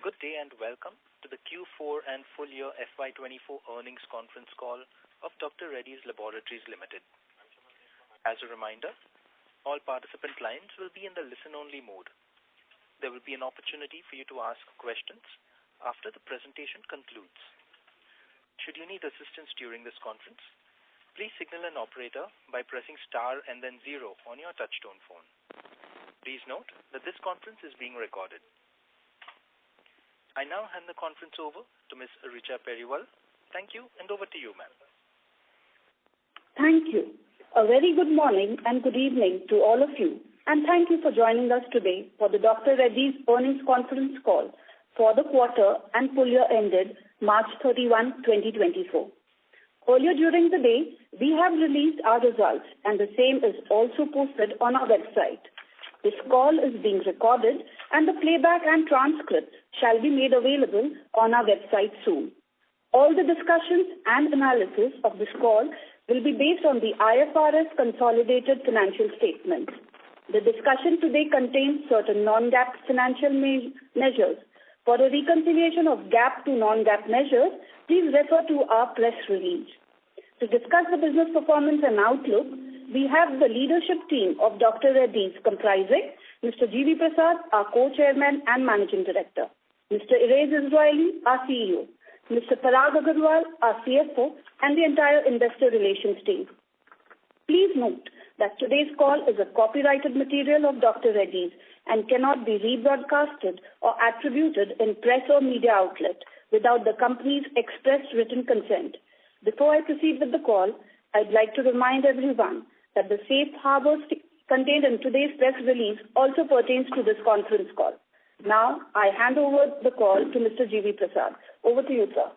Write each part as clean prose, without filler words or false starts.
Good day and welcome to the Q4 and full year FY24 earnings conference call of Dr. Reddys Laboratories Limited. As a reminder, all participant lines will be in the listen-only mode. There will be an opportunity for you to ask questions after the presentation concludes. Should you need assistance during this conference, please signal an operator by pressing star and then 0 on your touchtone phone. Please note that this conference is being recorded. I now hand the conference over to Ms. Richa Periwal. Thank you, and over to you, ma'am. Thank you. A very good morning and good evening to all of you, and thank you for joining us today for the Dr. Reddys earnings conference call for the quarter and full year ended March 31, 2024. Earlier during the day, we have released our results, and the same is also posted on our website. This call is being recorded, and the playback and transcripts shall be made available on our website soon. All the discussions and analysis of this call will be based on the IFRS consolidated financial statements. The discussion today contains certain non-GAAP financial measures. For a reconciliation of GAAP to non-GAAP measures, please refer to our press release. To discuss the business performance and outlook, we have the leadership team of Dr. Reddys comprising Mr. G.V. Prasad, our co-chairman and managing director, Mr. Erez Israeli, our CEO, Mr. Parag Agarwal, our CFO, and the entire investor relations team. Please note that today's call is a copyrighted material of Dr. Reddys and cannot be rebroadcasted or attributed in press or media outlet without the company's express written consent. Before I proceed with the call, I'd like to remind everyone that the safe harbor contained in today's press release also pertains to this conference call. Now, I hand over the call to Mr. G.V. Prasad. Over to you, sir.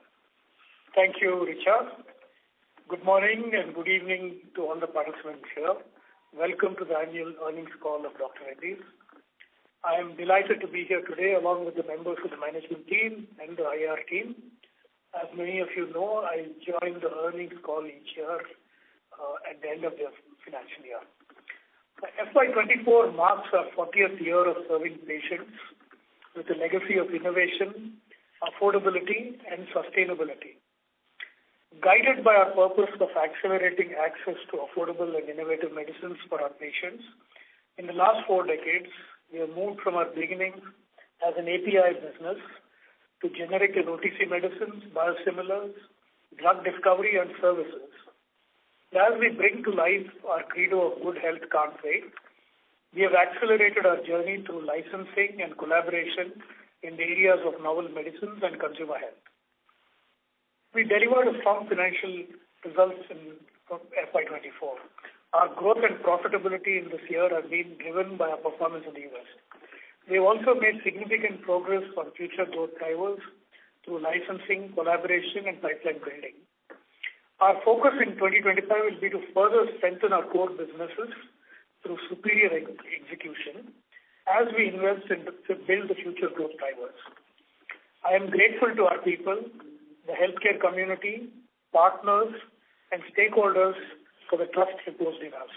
Thank you, Richa. Good morning and good evening to all the participants here. Welcome to the annual earnings call of Dr. Reddys. I am delighted to be here today along with the members of the management team and the IR team. As many of you know, I join the earnings call each year at the end of the financial year. FY24 marks our 40th year of serving patients with a legacy of innovation, affordability, and sustainability. Guided by our purpose of accelerating access to affordable and innovative medicines for our patients, in the last 4 decades, we have moved from our beginnings as an API business to generic and OTC medicines, biosimilars, drug discovery, and services. As we bring to life our credo of good health can't wait, we have accelerated our journey through licensing and collaboration in the areas of novel medicines and consumer health. We delivered a strong financial results in FY24. Our growth and profitability in this year have been driven by our performance in the US. We have also made significant progress on future growth drivers through licensing, collaboration, and pipeline building. Our focus in 2025 will be to further strengthen our core businesses through superior execution as we invest to build the future growth drivers. I am grateful to our people, the healthcare community, partners, and stakeholders for the trust reposed in us.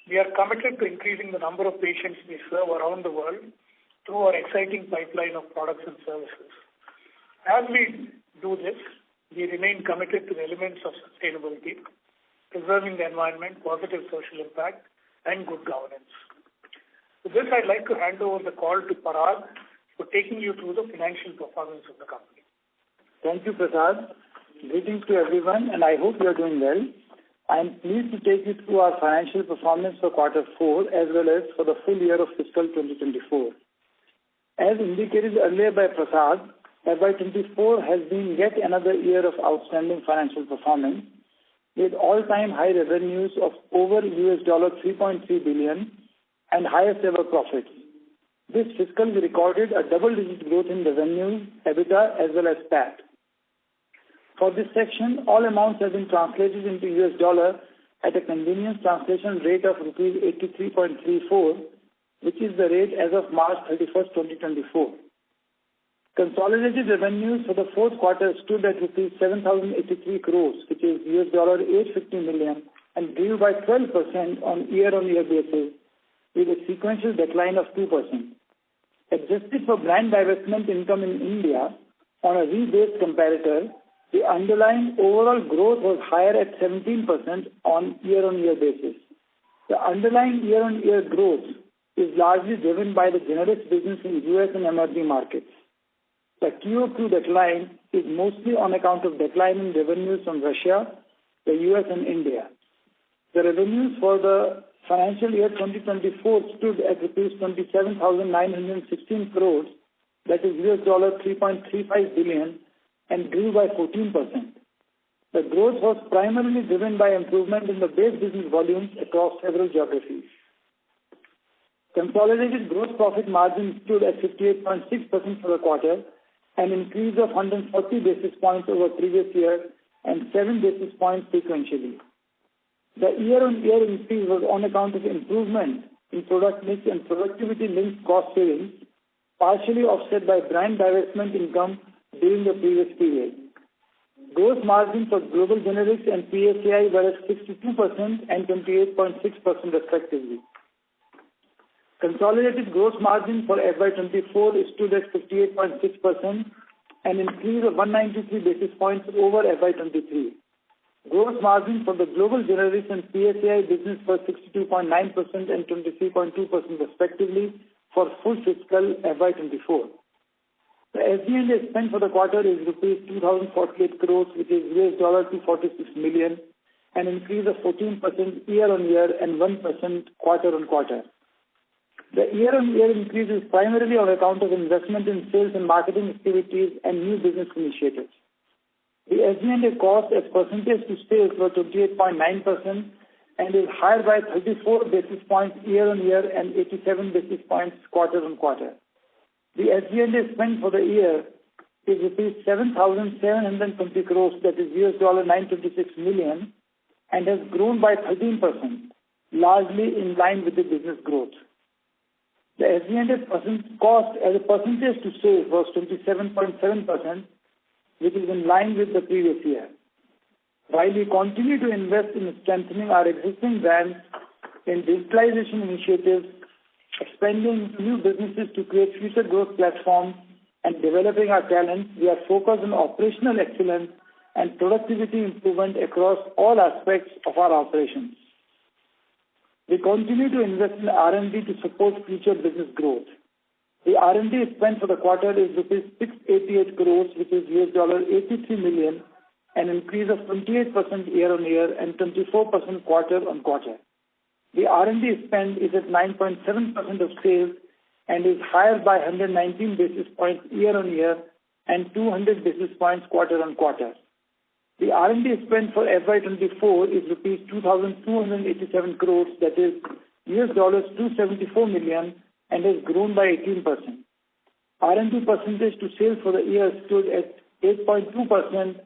We are committed to increasing the number of patients we serve around the world through our exciting pipeline of products and services. As we do this, we remain committed to the elements of sustainability, preserving the environment, positive social impact, and good governance. With this, I'd like to hand over the call to Parag for taking you through the financial performance of the company. Thank you, Prasad. Greetings to everyone, and I hope you are doing well. I am pleased to take you through our financial performance for quarter 4 as well as for the full year of fiscal 2024. As indicated earlier by Prasad, FY24 has been yet another year of outstanding financial performance with all-time high revenues of over $3.3 billion and highest ever profits. This fiscal we recorded a double-digit growth in revenue, EBITDA as well as PAT. For this section, all amounts have been translated into US dollar at a convenience translation rate of rupees 83.34, which is the rate as of March 31st, 2024. Consolidated revenues for the fourth quarter stood at rupees 7,083 crores, which is $850 million, and grew by 12% on year-on-year basis, with a sequential decline of 2%. Adjusted for brand divestment income in India on a rebased comparator, the underlying overall growth was higher at 17% on year-on-year basis. The underlying year-on-year growth is largely driven by the generics business in US and emerging markets. The QOQ decline is mostly on account of decline in revenues from Russia, the US and India. The revenues for the financial year 2024 stood at rupees 27,916 crores, that is $3.35 billion, and grew by 14%. The growth was primarily driven by improvement in the base business volumes across several geographies. Consolidated gross profit margin stood at 58.6% for the quarter, an increase of 140 basis points over previous year and 7 basis points sequentially. The year-on-year increase was on account of improvement in product mix and productivity-linked cost savings, partially offset by brand divestment income during the previous period. Gross margin for global generics and PACI were at 62% and 28.6% respectively. Consolidated gross margin for FY24 stood at 58.6%, an increase of 193 basis points over FY23. Gross margin for the global generics and PACI business was 62.9% and 23.2% respectively for full fiscal FY24. The SG&A spend for the quarter is rupees 2,048 crores, which is $246 million, an increase of 14% year-on-year and 1% quarter-on-quarter. The year-on-year increase is primarily on account of investment in sales and marketing activities and new business initiatives. The SG&A cost as percentage to sales was 28.9% and is higher by 34 basis points year-on-year and 87 basis points quarter-on-quarter. The SG&A spend for the year is rupees 7,720 crores, that is $926 million, and has grown by 13%, largely in line with the business growth. The SG&A cost as a percentage to sales was 27.7%, which is in line with the previous year. While we continue to invest in strengthening our existing brands in digitalization initiatives, expanding new businesses to create future growth platforms, and developing our talent, we are focused on operational excellence and productivity improvement across all aspects of our operations. We continue to invest in R&D to support future business growth. The R&D spend for the quarter is rupees 688 crores, which is $83 million, an increase of 28% year-on-year and 24% quarter-on-quarter. The R&D spend is at 9.7% of sales and is higher by 119 basis points year-on-year and 200 basis points quarter-on-quarter. The R&D spend for FY24 is rupees 2,287 crores, that is $274 million, and has grown by 18%. R&D percentage to sales for the year stood at 8.2%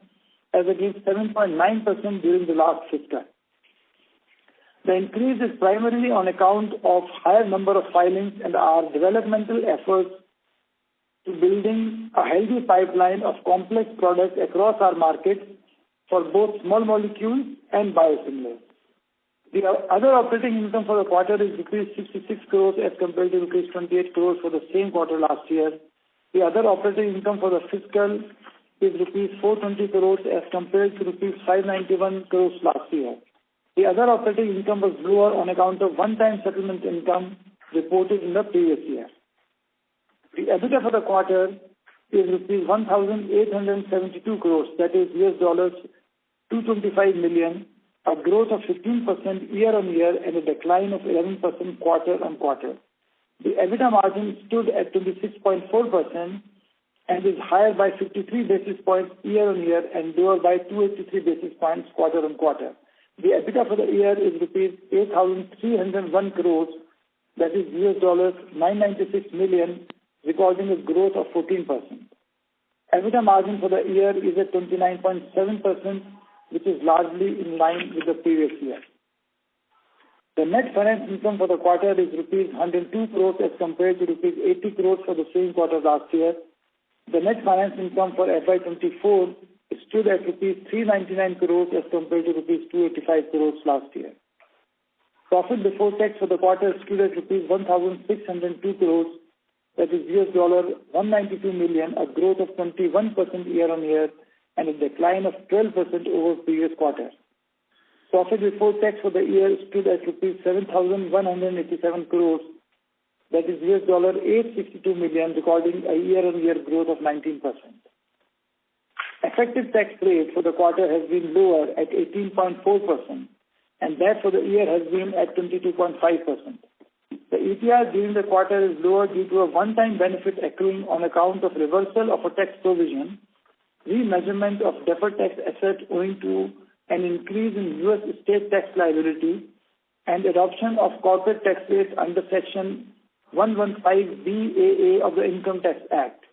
as against 7.9% during the last fiscal. The increase is primarily on account of higher number of filings and our developmental efforts to building a healthy pipeline of complex products across our markets for both small molecules and biosimilars. The other operating income for the quarter is rupees 66 crores as compared to rupees 28 crores for the same quarter last year. The other operating income for the fiscal is rupees 420 crores as compared to rupees 591 crores last year. The other operating income was lower on account of one-time settlement income reported in the previous year. The EBITDA for the quarter is rupees 1,872 crores, that is $225 million, a growth of 15% year-on-year and a decline of 11% quarter-on-quarter. The EBITDA margin stood at 26.4% and is higher by 53 basis points year-on-year and lower by 283 basis points quarter-on-quarter. The EBITDA for the year is rupees 8,301 crores, that is $996 million, recording a growth of 14%. EBITDA margin for the year is at 29.7%, which is largely in line with the previous year. The net finance income for the quarter is rupees 102 crores as compared to rupees 80 crores for the same quarter last year. The net finance income for FY24 stood at rupees 399 crores as compared to rupees 285 crores last year. Profit before tax for the quarter stood at rupees 1,602 crores, that is $192 million, a growth of 21% year-on-year and a decline of 12% over previous quarter. Profit before tax for the year stood at rupees 7,187 crores, that is $862 million, recording a year-on-year growth of 19%. Effective tax rate for the quarter has been lower at 18.4%, and that for the year has been at 22.5%. The ETR during the quarter is lower due to a one-time benefit accruing on account of reversal of a tax provision, remeasurement of deferred tax asset owing to an increase in U.S. state tax liability, and adoption of corporate tax rates under Section 115BAA of the Income Tax Act.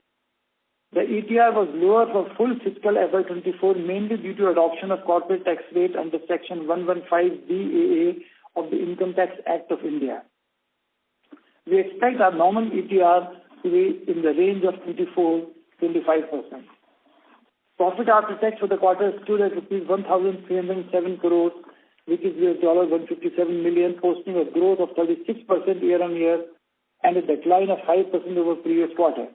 The ETR was lower for full fiscal FY24 mainly due to adoption of corporate tax rate under Section 115BAA of the Income Tax Act of India. We expect our normal ETR to be in the range of 24-25%. Profit after tax for the quarter stood at rupees 1,307 crores, which is $157 million, posting a growth of 36% year-on-year and a decline of 5% over previous quarter.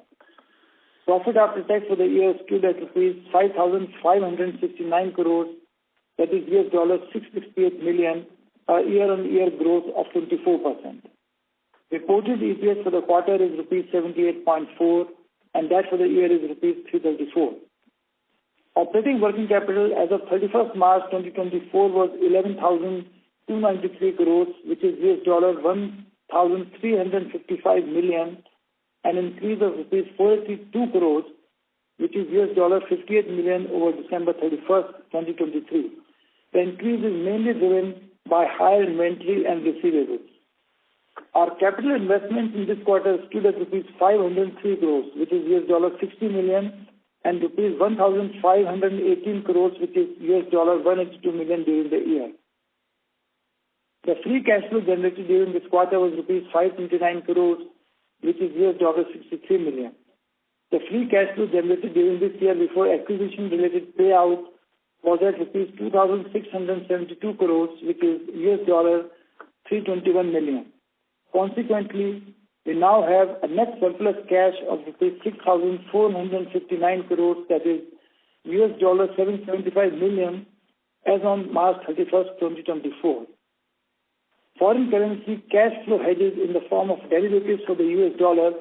Profit after tax for the year stood at rupees 5,569 crores, that is $668 million, a year-on-year growth of 24%. Reported EPS for the quarter is rupees 78.4, and that for the year is rupees 334. Operating working capital as of 31st March 2024 was 11,293 crores, which is $1,355 million, an increase of rupees 482 crores, which is $58 million over December 31st, 2023. The increase is mainly driven by higher inventory and receivables. Our capital investments in this quarter stood at rupees 503 crores, which is $60 million, and rupees 1,518 crores, which is $182 million during the year. The free cash flow generated during this quarter was rupees 529 crores, which is $63 million. The free cash flow generated during this year before acquisition-related payout was at rupees 2,672 crores, which is $321 million. Consequently, we now have a net surplus cash of rupees 6,459 crores, that is $775 million, as on March 31st, 2024. Foreign currency cash flow hedges in the form of derivatives for the US dollar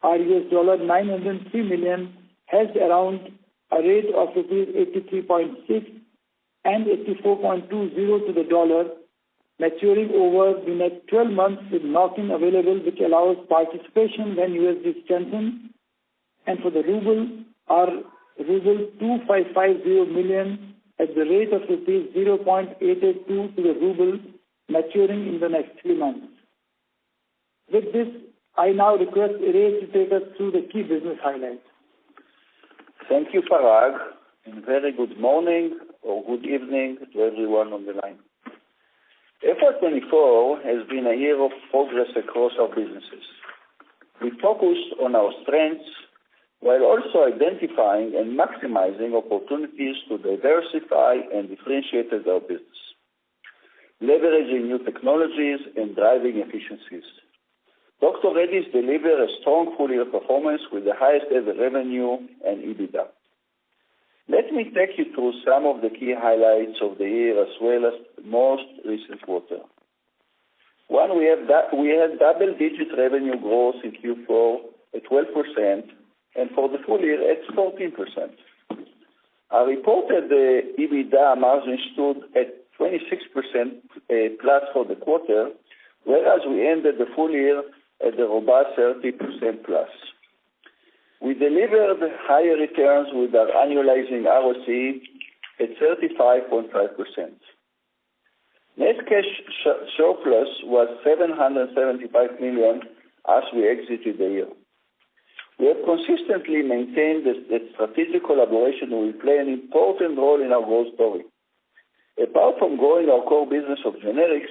are $903 million, hedged around a rate of rupees 83.6 and 84.20 to the dollar, maturing over the next 12 months with knock-in available, which allows participation when USD strengthens. And for the ruble, are ruble 2550 million at the rate of rupees 0.882 to the ruble, maturing in the next 3 months. With this, I now request Reddys to take us through the key business highlights. Thank you, Parag, and very good morning or good evening to everyone on the line. FY24 has been a year of progress across our businesses. We focused on our strengths while also identifying and maximizing opportunities to diversify and differentiate our business, leveraging new technologies and driving efficiencies. Dr. Reddys delivered a strong full-year performance with the highest ever revenue and EBITDA. Let me take you through some of the key highlights of the year as well as the most recent quarter. One, we had double-digit revenue growth in Q4 at 12% and for the full year at 14%. Our reported EBITDA margin stood at 26% plus for the quarter, whereas we ended the full year at a robust 30% plus. We delivered higher returns with our annualizing ROCE at 35.5%. Net cash surplus was $775 million as we exited the year. We have consistently maintained that strategic collaboration will play an important role in our growth story. Apart from growing our core business of generics,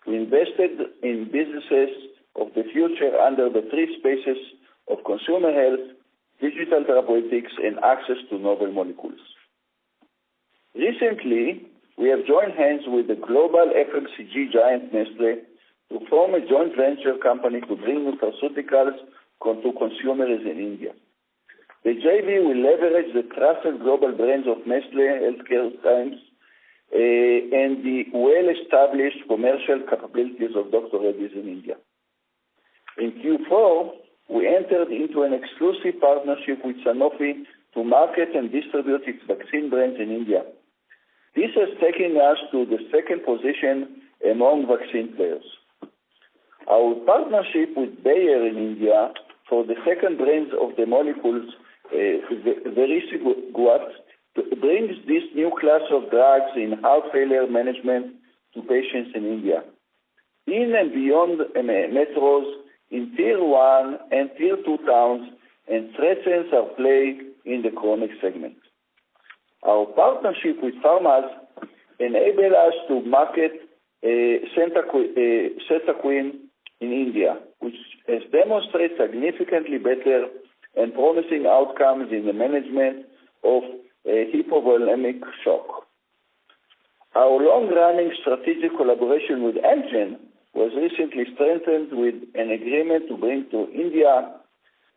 we invested in businesses of the future under the three spaces of consumer health, digital therapeutics, and access to novel molecules. Recently, we have joined hands with the global FMCG giant Nestle to form a joint venture company to bring nutraceuticals to consumers in India. The JV will leverage the trusted global brands of Nestle Healthcare Science and the well-established commercial capabilities of Dr. Reddy's in India. In Q4, we entered into an exclusive partnership with Sanofi to market and distribute its vaccine brands in India. This has taken us to the second position among vaccine players. Our partnership with Bayer in India for the second brand of the molecules, Vericiguat, brings this new class of drugs in heart failure management to patients in India, in and beyond metros, in Tier 1 and Tier 2 towns, and strengthens our play in the chronic segment. Our partnership with pharmas enable us to market Cetaquin in India, which has demonstrated significantly better and promising outcomes in the management of hypovolemic shock. Our long-running strategic collaboration with Amgen was recently strengthened with an agreement to bring to India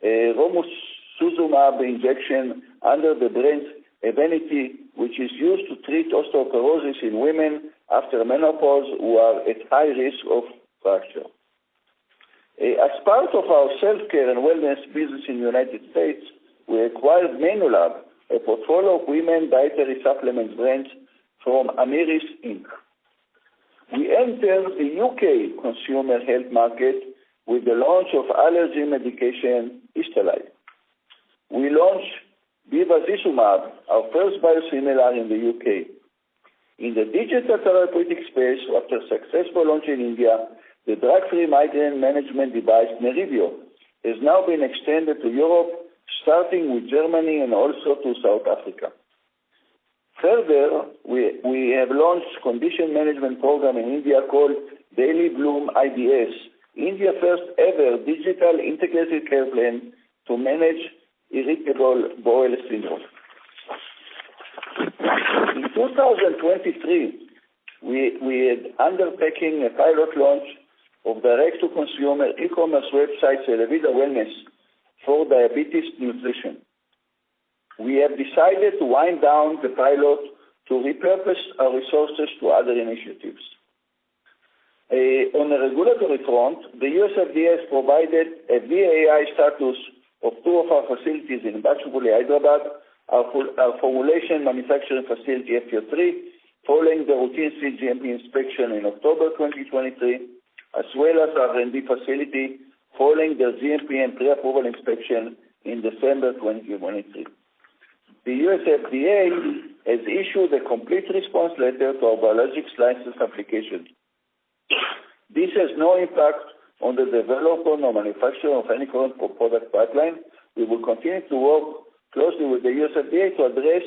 romosozumab injection under the brand Evenity, which is used to treat osteoporosis in women after menopause who are at high risk of fracture. As part of our self-care and wellness business in the United States, we acquired Menulab, a portfolio of women dietary supplements brands from Amiris Inc. We entered the UK consumer health market with the launch of allergy medication Istalai. We launched Bevacizumab, our first biosimilar in the UK. In the digital therapeutic space, after successful launch in India, the drug-free migraine management device Nerivio has now been extended to Europe, starting with Germany and also to South Africa. Further, we have launched condition management program in India called Daily Bloom IBS, India's first ever digital integrated care plan to manage irritable bowel syndrome. In 2023, we had undertaken a pilot launch of direct-to-consumer e-commerce website Elevida Wellness for diabetes nutrition. We have decided to wind down the pilot to repurpose our resources to other initiatives. On a regulatory front, the US FDA has provided a VAI status of two of our facilities in Bachupally, Hyderabad, our formulation manufacturing facility FY3, following the routine CGMP inspection in October 2023, as well as our R&D facility following the GMP and pre-approval inspection in December 2023. The US FDA has issued a complete response letter to our biologics license application. This has no impact on the development or manufacturing of any current product pipeline. We will continue to work closely with the US FDA to address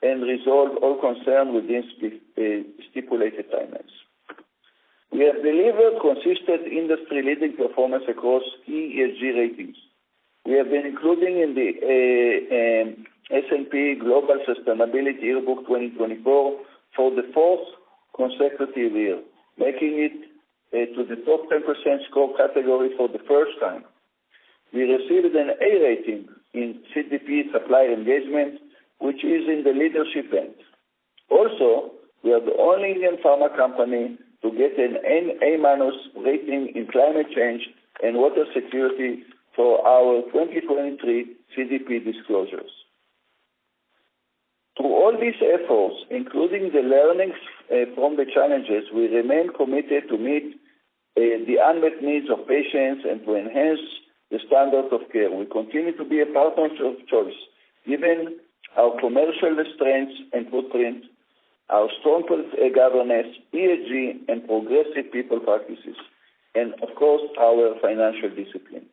and resolve all concerns within stipulated timelines. We have delivered consistent industry-leading performance across key ESG ratings. We have been included in the S&P Global Sustainability Yearbook 2024 for the fourth consecutive year, making it to the top 10% score category for the first time. We received an A rating in CDP supplier engagement, which is in the leadership end. Also, we are the only Indian pharma company to get an A- rating in climate change and water security for our 2023 CDP disclosures. Through all these efforts, including the learnings from the challenges, we remain committed to meet the unmet needs of patients and to enhance the standard of care. We continue to be a partner of choice, given our commercial strengths and footprint, our strong governance, ESG, and progressive people practices, and of course, our financial discipline.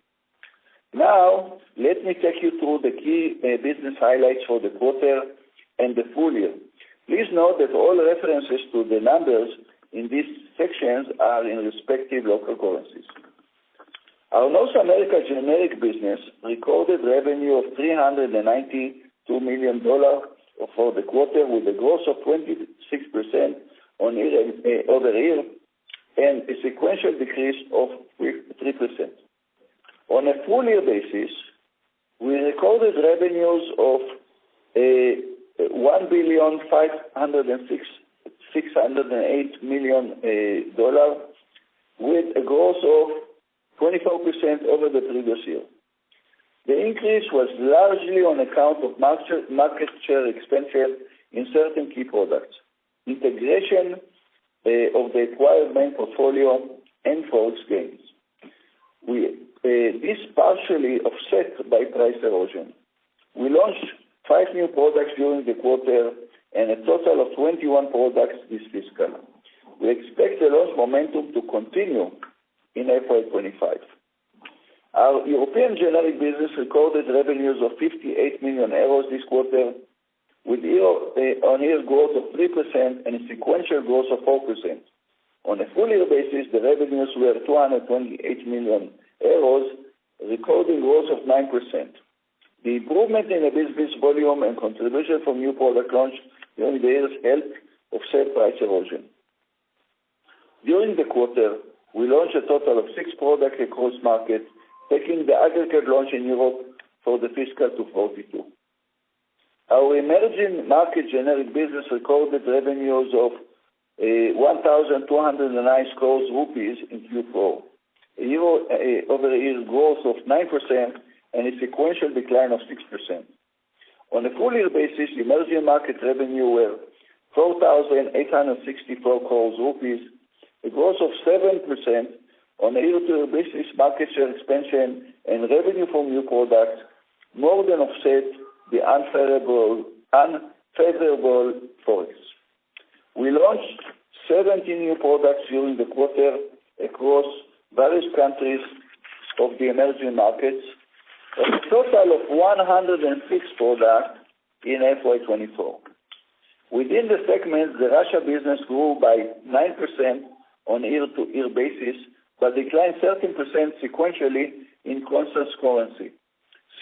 Now, let me take you through the key business highlights for the quarter and the full year. Please note that all references to the numbers in these sections are in respective local currencies. Our North America generic business recorded revenue of $392 million for the quarter, with a growth of 26% on year-over-year and a sequential decrease of 3%. On a full year basis, we recorded revenues of $1,506,608 million with a growth of 24% over the previous year. The increase was largely on account of market share expansion in certain key products, integration of the acquired main portfolio, and Forex gains. This partially offset by price erosion. We launched 5 new products during the quarter and a total of 21 products this fiscal. We expect the launch momentum to continue in FY25. Our European generic business recorded revenues of 58 million euros this quarter, with year-on-year growth of 3% and a sequential growth of 4%. On a full-year basis, the revenues were 228 million euros, recording growth of 9%. The improvement in the business volume and contribution from new product launch during the years helped offset price erosion. During the quarter, we launched a total of 6 products across markets, taking the aggregate launch in Europe for the fiscal to 42. Our emerging market generic business recorded revenues of 1,209 crores rupees in Q4, a year-over-year growth of 9% and a sequential decline of 6%. On a full-year basis, emerging market revenue were 4,864 crores rupees, a growth of 7% on a year-to-year basis. Market share expansion and revenue from new products more than offset the unfavorable Forex. We launched 17 new products during the quarter across various countries of the emerging markets, a total of 106 products in FY24. Within the segment, the Russia business grew by 9% on a year-to-year basis, but declined 13% sequentially in constant currency.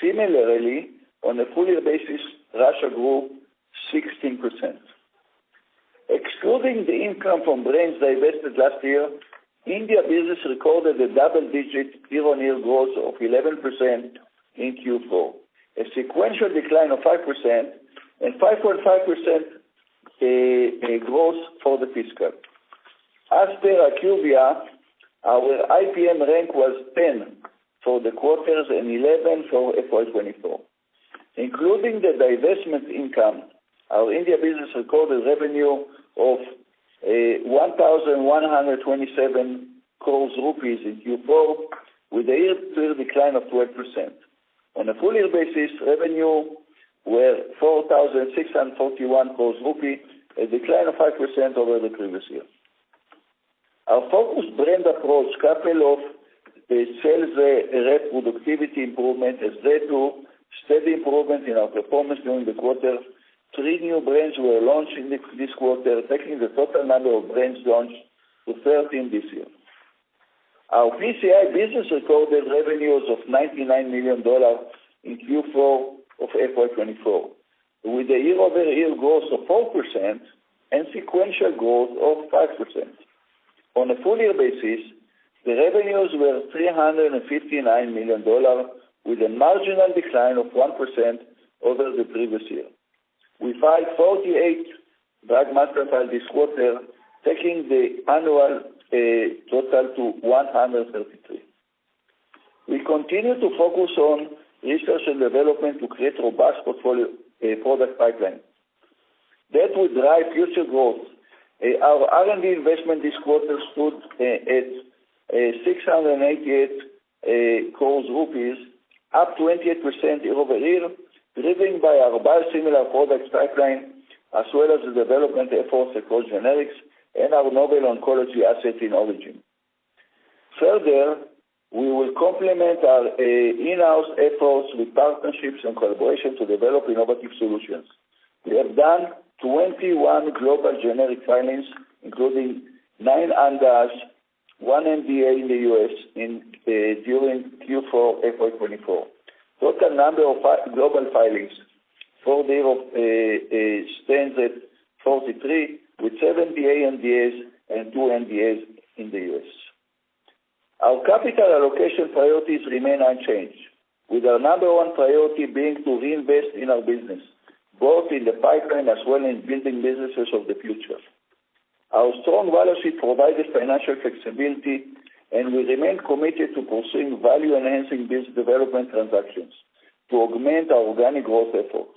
Similarly, on a full-year basis, Russia grew 16%. Excluding the income from brands divested last year, India business recorded a double-digit year-on-year growth of 11% in Q4, a sequential decline of 5%, and 5.5% growth for the fiscal. As per IQVIA, our IPM rank was 10 for the quarters and 11 for FY24. Including the divestment income, our India business recorded revenue of 1,127 crores rupees in Q4, with a year-to-year decline of 12%. On a full-year basis, revenue were 4,641 crores rupees, a decline of 5% over the previous year. Our focused brand approach, coupled of the sales rep productivity improvement, has led to steady improvement in our performance during the quarter. 3 new brands were launched in this quarter, taking the total number of brands launched to 13 this year. Our PCI business recorded revenues of $99 million in Q4 of FY24, with a year-over-year growth of 4% and sequential growth of 5%. On a full-year basis, the revenues were $359 million, with a marginal decline of 1% over the previous year. We filed 48 drug master files this quarter, taking the annual total to 133. We continue to focus on research and development to create robust portfolio product pipeline that will drive future growth. Our R&D investment this quarter stood at 688 crores rupees, up 28% year-over-year, driven by our biosimilar products pipeline, as well as the development efforts across generics and our novel oncology asset in origin. Further, we will complement our in-house efforts with partnerships and collaboration to develop innovative solutions. We have done 21 global generic filings, including 9 ANDAs, 1 NDA in the U.S. during Q4 FY24. Total number of global filings for the year stands at 43, with 7 NDAs and 2 NDAs in the U.S. Our capital allocation priorities remain unchanged, with our number one priority being to reinvest in our business, both in the pipeline as well as in building businesses of the future. Our strong balance sheet provides financial flexibility, and we remain committed to pursuing value-enhancing business development transactions to augment our organic growth effort.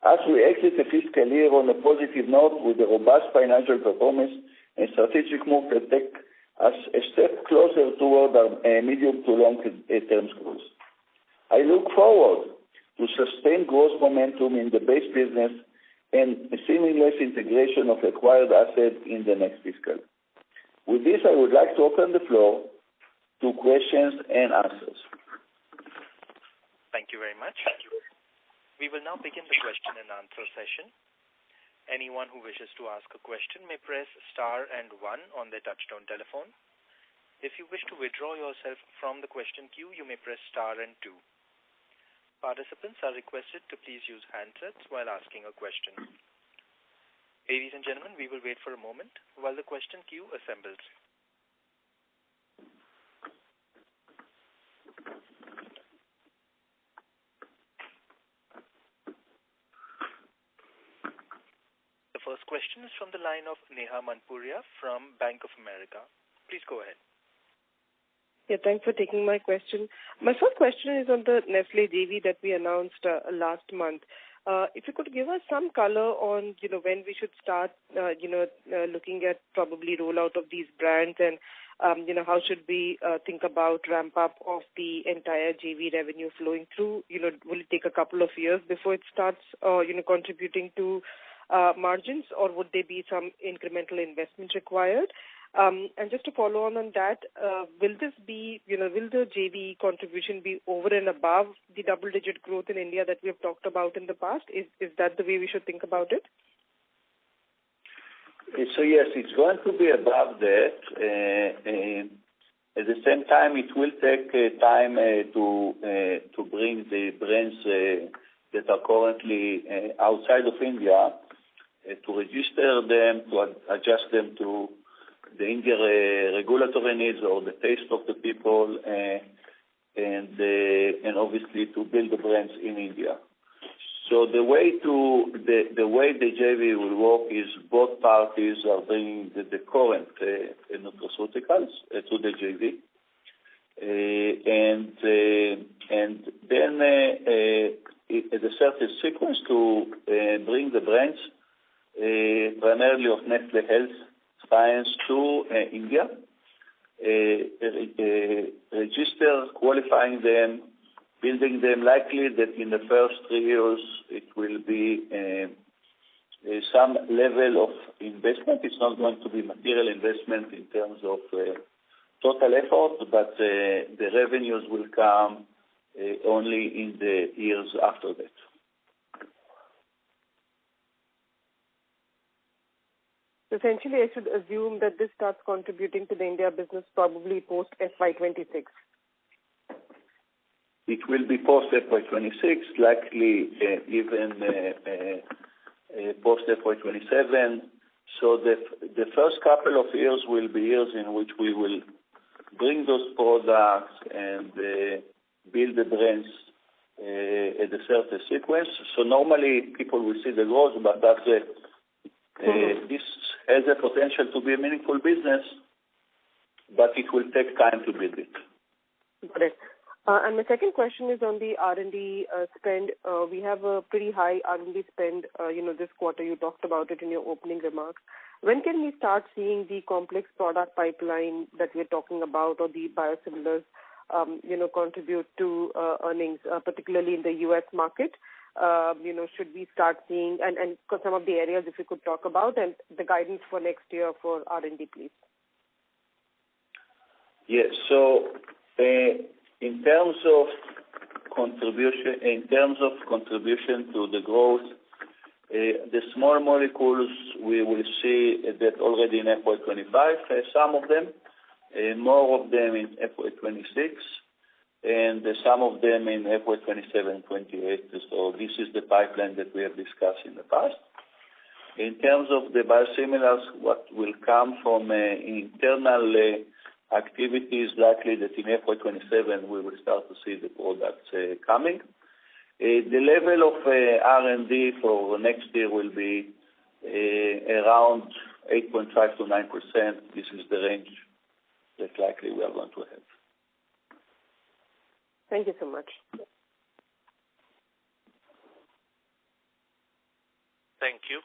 As we exit the fiscal year on a positive note with a robust financial performance and strategic move that take us a step closer toward our medium to long-term goals. I look forward to sustained growth momentum in the base business and a seamless integration of acquired assets in the next fiscal. With this, I would like to open the floor to questions and answers. Thank you very much. We will now begin the question and answer session. Anyone who wishes to ask a question may press star and 1 on their touchtone telephone. If you wish to withdraw yourself from the question queue, you may press star and 2. Participants are requested to please use handsets while asking a question. Ladies and gentlemen, we will wait for a moment while the question queue assembles. The first question is from the line of Neha Manpuria from Bank of America. Please go ahead. Yeah, thanks for taking my question. My first question is on the Nestle JV that we announced last month. If you could give us some color on, when we should start, looking at probably rollout of these brands and, how should we think about ramp up of the entire JV revenue flowing through? Will it take a couple of years before it starts, contributing to margins, or would there be some incremental investment required? And just to follow on that, will the JV contribution be over and above the double-digit growth in India that we have talked about in the past? Is that the way we should think about it? So yes, it's going to be above that. At the same time, it will take time to bring the brands that are currently outside of India to register them, to adjust them to the Indian regulatory needs or the taste of the people, and obviously to build the brands in India. So the way the JV will work is both parties are bringing the current nutraceuticals to the JV, and then at a certain sequence to bring the brands primarily of Nestle Health Science to India, register, qualifying them, building them. Likely that in the first 3 years it will be some level of investment. It's not going to be material investment in terms of total effort, but the revenues will come only in the years after that. Essentially, I should assume that this starts contributing to the India business probably post FY26. It will be post FY26, likely even post FY27. So the first couple of years will be years in which we will bring those products and build the brands at a certain sequence. So normally people will see the growth, but that's this has a potential to be a meaningful business, but it will take time to build it. Got it. And my second question is on the R&D spend. We have a pretty high R&D spend, this quarter. You talked about it in your opening remarks. When can we start seeing the complex product pipeline that we're talking about, or the biosimilars, contribute to earnings, particularly in the U.S. market? Should we start seeing, and some of the areas if you could talk about, and the guidance for next year for R&D, please? Yes. So in terms of contribution to the growth, the small molecules we will see that already in FY25. Some of them, more of them in FY26. And some of them in FY27-28. So this is the pipeline that we have discussed in the past. In terms of the biosimilars, what will come from internal activity is likely that in FY27 we will start to see the products coming. The level of R&D for next year will be around 8.5 to 9%. This is the range that likely we are going to have. Thank you so much. Thank you.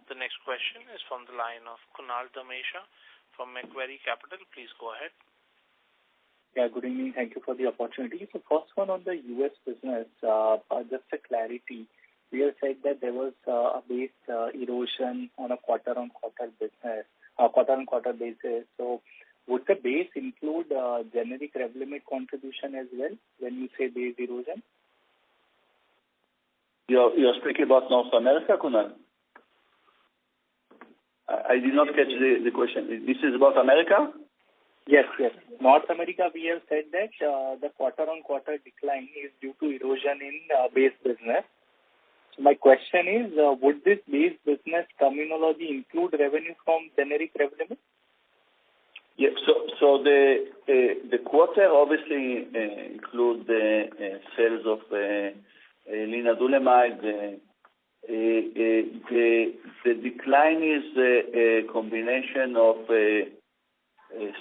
The next question is from the line of Kunal Dhamesha from Macquarie Capital. Please go ahead. Yeah, good evening. Thank you for the opportunity. So first one on the U.S. business, just a clarity. We have said that there was a base erosion on a quarter-on-quarter basis. So would the base include generic Revlimid contribution as well when you say base erosion? You're speaking about North America, Kunal? I did not catch the question. This is about America? Yes. North America, we have said that the quarter-on-quarter decline is due to erosion in base business. So my question is, would this base business terminology include revenue from generic Revlimid? Yeah, so the quarter obviously include the sales of linadulemide. The decline is a combination of a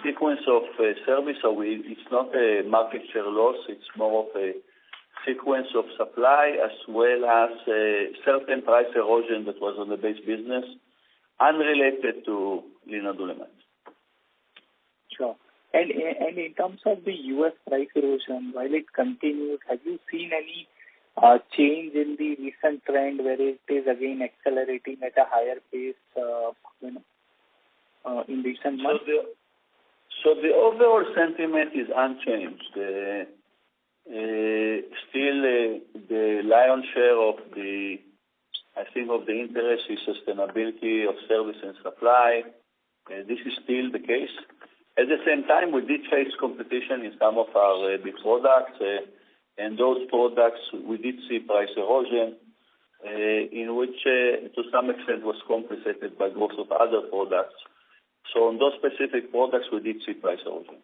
sequence of service, so it's not a market share loss, it's more of a sequence of supply as well as a certain price erosion that was on the base business unrelated to linadulemide. Sure. And in terms of the U.S. price erosion, while it continues, have you seen any change in the recent trend where it is again accelerating at a higher pace in recent months? So the overall sentiment is unchanged. Still, the lion's share of the interest is sustainability of service and supply. This is still the case. At the same time, we did face competition in some of our big products, and those products we did see price erosion, in which to some extent was compensated by growth of other products. So on those specific products, we did see price erosion.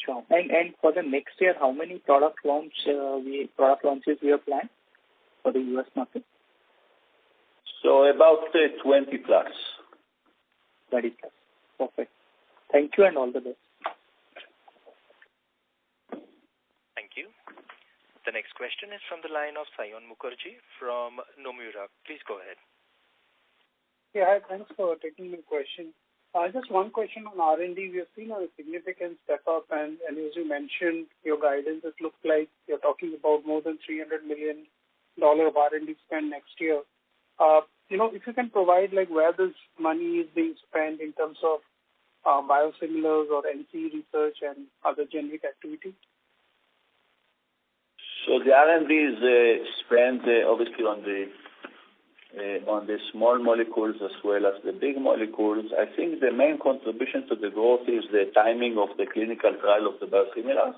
Sure. And for the next year, how many product launches we have planned for the U.S. market? So about 20 plus. 20 plus. Perfect. Thank you and all the best. Thank you. The next question is from the line of Sayon Mukherjee from Nomura. Please go ahead. Yeah, hi, thanks for taking the question. Just one question on R&D. We have seen a significant step up, and as you mentioned, your guidance, it looks like you're talking about more than $300 million of R&D spend next year. If you can provide like where this money is being spent in terms of biosimilars or NC research and other generic activities? So the R&D is spent obviously on the small molecules as well as the big molecules. I think the main contribution to the growth is the timing of the clinical trial of the biosimilars,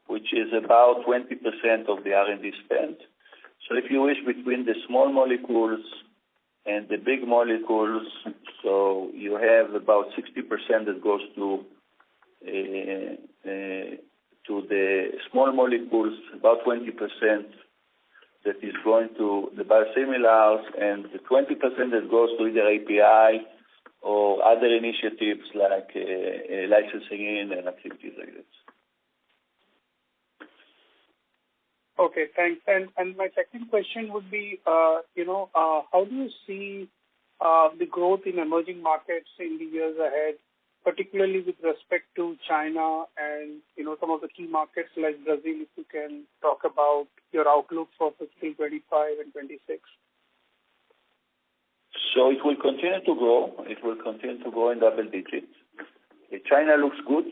which is about 20% of the R&D spent. So if you wish, between the small molecules and the big molecules, so you have about 60% that goes to the small molecules, about 20% that is going to the biosimilars, and the 20% that goes to either API or other initiatives like licensing in and activities like this. Okay, thanks. And my second question would be, how do you see the growth in emerging markets in the years ahead, particularly with respect to China and, some of the key markets like Brazil, if you can talk about your outlook for fiscal 25 and 26? So it will continue to grow. It will continue to grow in double digits. China looks good.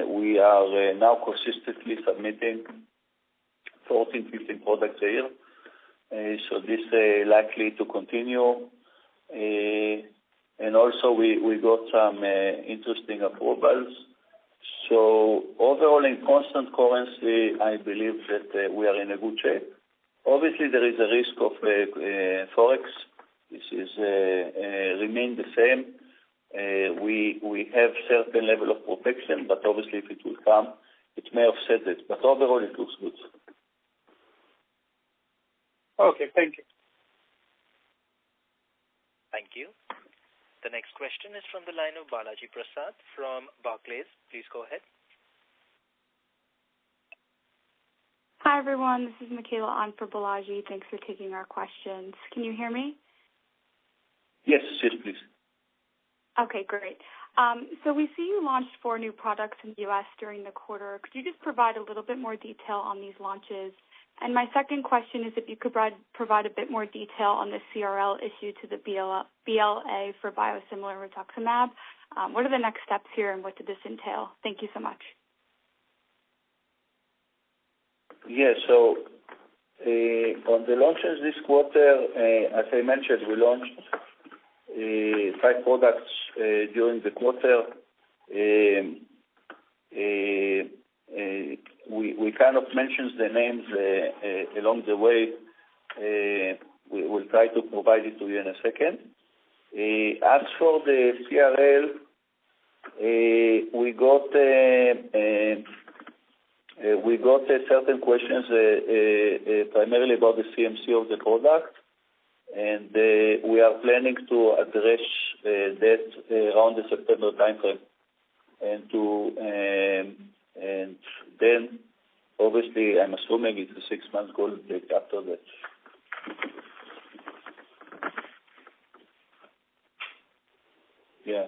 We are now consistently submitting 14, 15 products a year. So this is likely to continue. And also we got some interesting approvals. So overall in constant currency, I believe that we are in a good shape. Obviously there is a risk of Forex. This is remain the same. we have certain level of protection, but obviously if it will come, it may offset it. But overall, it looks good. Okay, thank you. Thank you. The next question is from the line of Balaji Prasad from Barclays. Please go ahead. Hi, everyone. This is Michaela on for Balaji. Thanks for taking our questions. Can you hear me? Yes, please. Okay, great. So we see you launched 4 new products in the U.S. during the quarter. Could you just provide a little bit more detail on these launches? And my second question is if you could provide a bit more detail on the CRL issue to the BLA for biosimilar rituximab. What are the next steps here, and what did this entail? Thank you so much. Yeah, so on the launches this quarter, as I mentioned, we launched 5 products during the quarter. We kind of mentioned the names along the way. We will try to provide it to you in a second. As for the CRL, we got certain questions primarily about the CMC of the product, and we are planning to address that around the September timeframe, and then obviously I'm assuming it's a 6-month goal after that. Yeah.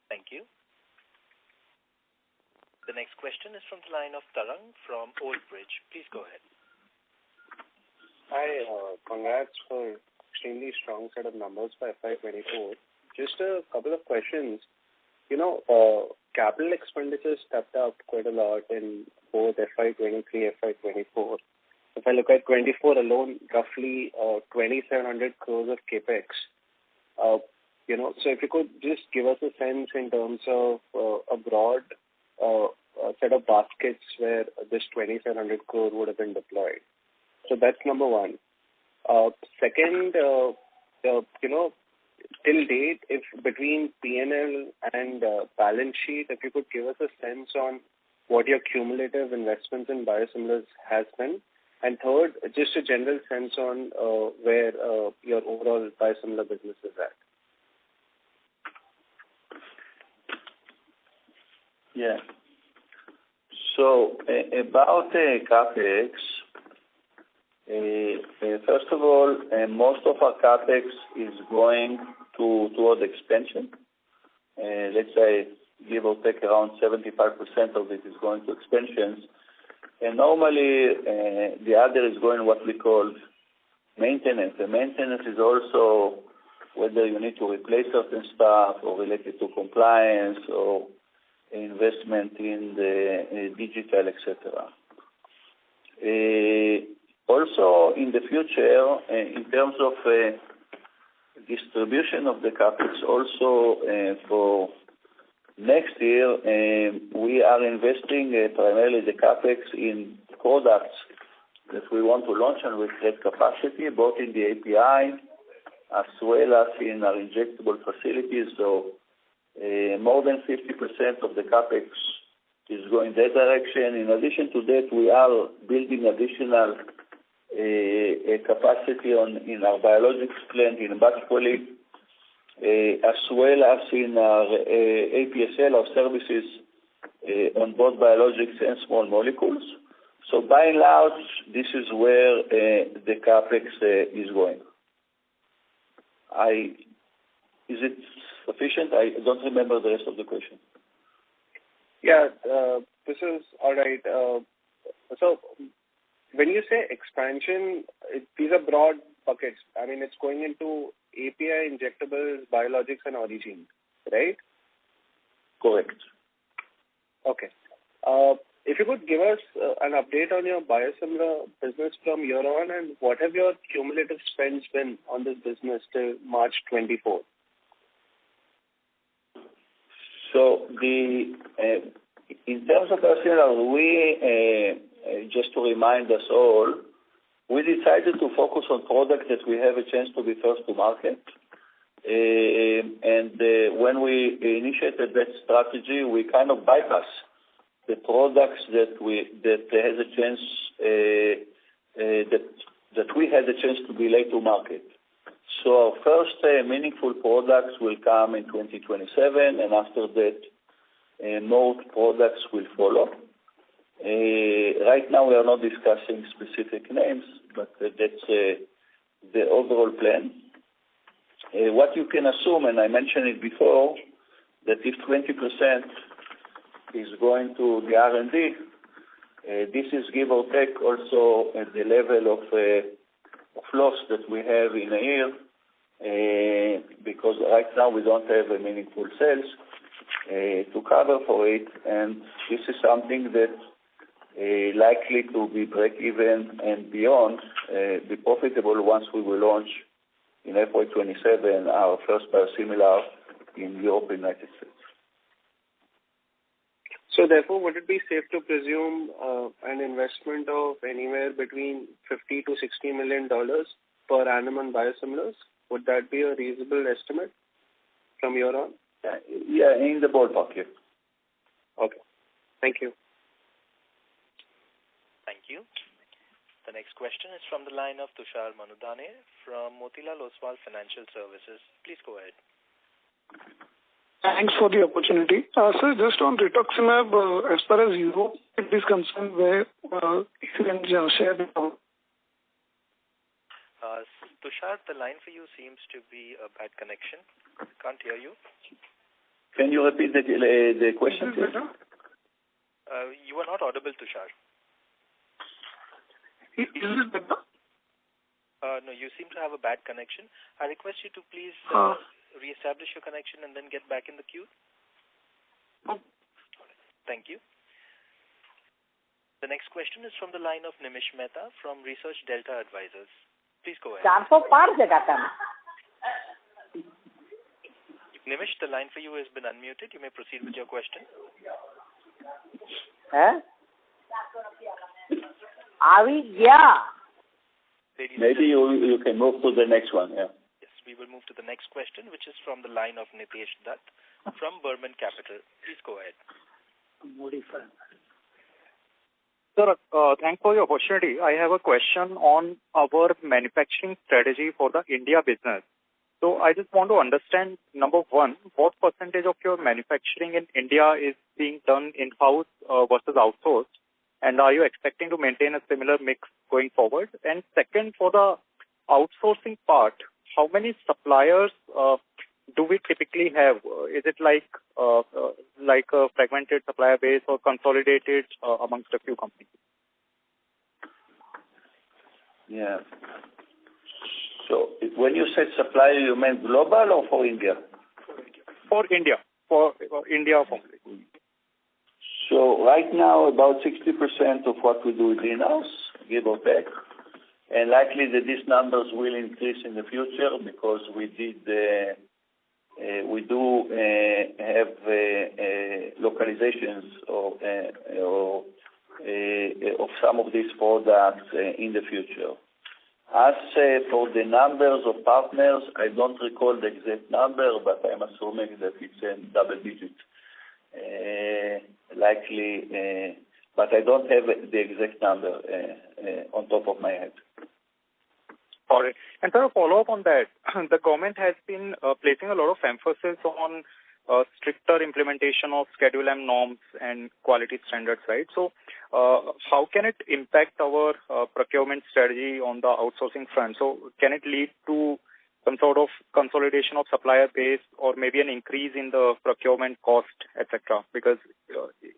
Thank you. The next question is from the line of Tarang from Old Bridge. Please go ahead. Hi, congrats for extremely strong set of numbers for FY24. Just a couple of questions. Capital expenditures stepped up quite a lot in both FY23, FY24. If I look at 24 alone, roughly 2,700 crores of capex. So if you could just give us a sense in terms of a broad set of baskets where this 2,700 crore would have been deployed. So that's number one. Second, till date, if between P&L and balance sheet, if you could give us a sense on what your cumulative investments in biosimilars has been. And third, just a general sense on where your overall biosimilar business is at. Yeah. So about CapEx, first of all, most of our CapEx is going toward expansion. Let's say, give or take around 75% of it is going to expansions. And normally, the other is going what we call maintenance. The maintenance is also whether you need to replace certain stuff or related to compliance or investment in the digital, etc. Also, in the future, in terms of distribution of the CapEx, also for next year, we are investing primarily the CapEx in products that we want to launch and with great capacity, both in the API as well as in our injectable facilities. So more than 50% of the CapEx is going that direction. In addition to that, we are building additional capacity in our biologics plant in Batchpoli, as well as in our APSL, our services on both biologics and small molecules. So by and large, this is where the CapEx is going. Is it sufficient? I don't remember the rest of the question. Yeah, this is all right. So when you say expansion, these are broad buckets. I mean, it's going into API, injectables, biologics, and origin, right? Correct. Okay. If you could give us an update on your biosimilar business from here on, and what have your cumulative spends been on this business till March 24? So in terms of biosimilar, we just to remind us all, we decided to focus on products that we have a chance to be first to market. When we initiated that strategy, we kind of bypass the products that we had a chance to be late to market. So our first meaningful products will come in 2027, and after that, more products will follow. Right now, we are not discussing specific names, but that's the overall plan. What you can assume, and I mentioned it before, that if 20% is going to the R&D, this is give or take also at the level of loss that we have in a year, because right now we don't have a meaningful sales to cover for it, and this is something that likely to be break even and beyond, be profitable once we will launch in FY27 our first biosimilar in Europe and United States. So therefore, would it be safe to presume an investment of anywhere between $50 to $60 million per annum on biosimilars? Would that be a reasonable estimate from your end? Yeah, in the ballpark, yeah. Okay. Thank you. Thank you. The next question is from the line of Tushar Manudhane from Motilal Oswal Financial Services. Please go ahead. Thanks for the opportunity. Sir, just on rituximab, as far as Europe is concerned, where if you can share the Tushar, the line for you seems to be a bad connection. Can't hear you. Can you repeat the question, please? You are not audible, Tushar. Is it better? No, you seem to have a bad connection. I request you to please reestablish your connection and then get back in the queue. Thank you. The next question is from the line of Nimish Mehta from Research Delta Advisors. Please go ahead. Nimish, the line for you has been unmuted. You may proceed with your question. Maybe you can move to the next one, yeah. Yes, we will move to the next question, which is from the line of Nitesh Dutt from Burman Capital. Please go ahead. Sir, thanks for your opportunity. I have a question on our manufacturing strategy for the India business. So I just want to understand, number one, what percentage of your manufacturing in India is being done in-house versus outsourced? And are you expecting to maintain a similar mix going forward? And second, for the outsourcing part, how many suppliers do we typically have? Is it like a fragmented supplier base or consolidated amongst a few companies? Yeah. So when you said supplier, you meant global or for India? For India. For India formulation. So right now, about 60% of what we do is in-house, give or take. And likely that these numbers will increase in the future because we do have localizations of some of these products in the future. As for the numbers of partners, I don't recall the exact number, but I'm assuming that it's in double digits. Likely, but I don't have the exact number on top of my head. All right. And sir, a follow-up on that, the government has been placing a lot of emphasis on stricter implementation of Schedule M norms and quality standards, right? So how can it impact our procurement strategy on the outsourcing front? So can it lead to some sort of consolidation of supplier base or maybe an increase in the procurement cost, etc.? Because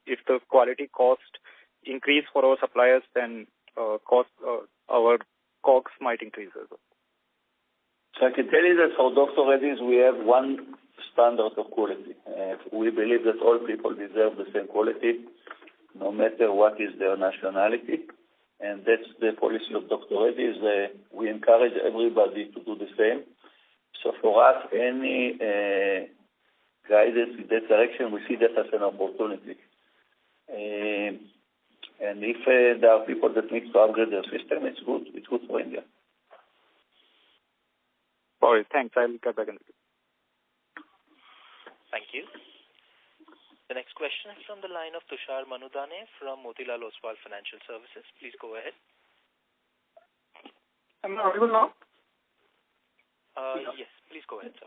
if the quality cost increase for our suppliers, then our COGS might increase as well. So I can tell you that for Dr. Reddy's, we have one standard of quality. We believe that all people deserve the same quality, no matter what is their nationality. And that's the policy of Dr. Reddy's. We encourage everybody to do the same. So for us, any guidance in that direction, we see that as an opportunity. And if there are people that need to upgrade their system, it's good. It's good for India. All right. Thanks. I'll get back in. Thank you. The next question is from the line of Tushar Manudhane from Motilal Oswal Financial Services. Please go ahead. Am I audible now? Yes, please go ahead, sir.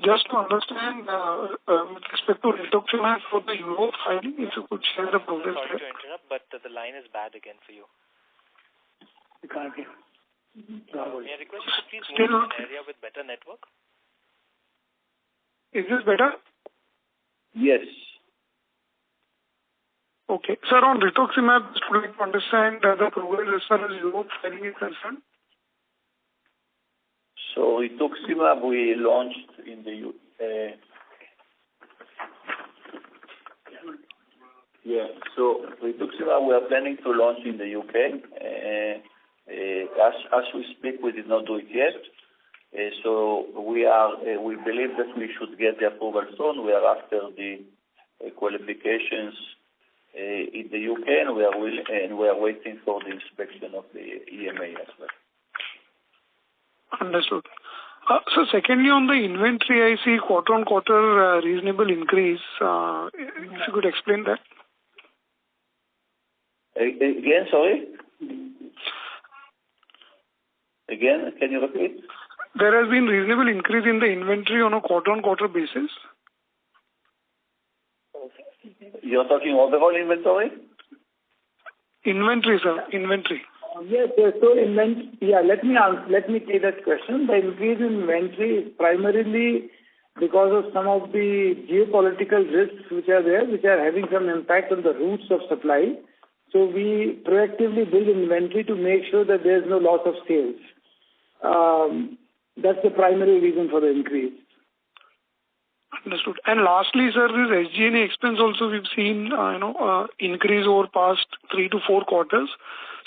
Just to understand, with respect to rituximab for the Europe filing, if you could share the progress. Sorry to interrupt, but the line is bad again for you. You can't hear. May I request you to please move to an area with better network? Is this better? Yes. Okay. Sir, on rituximab, just would like to understand the progress as far as Europe filing is concerned. So rituximab we launched in the So rituximab we are planning to launch in the UK. As we speak, we did not do it yet. So we believe that we should get the approval soon. We are after the qualifications in the UK, and we are waiting for the inspection of the EMA as well. Understood. So secondly, on the inventory, I see quarter-on-quarter reasonable increase. If you could explain that. Again, sorry? Again, can you repeat? There has been reasonable increase in the inventory on a quarter-on-quarter basis. You're talking overall inventory? Inventory, sir. Inventory. Yes. So let me take that question. The increase in inventory is primarily because of some of the geopolitical risks which are there, which are having some impact on the routes of supply. So we proactively build inventory to make sure that there is no loss of sales. That's the primary reason for the increase. Understood. And lastly, sir, this SG&A expense also we've seen, increase over past 3 to 4 quarters.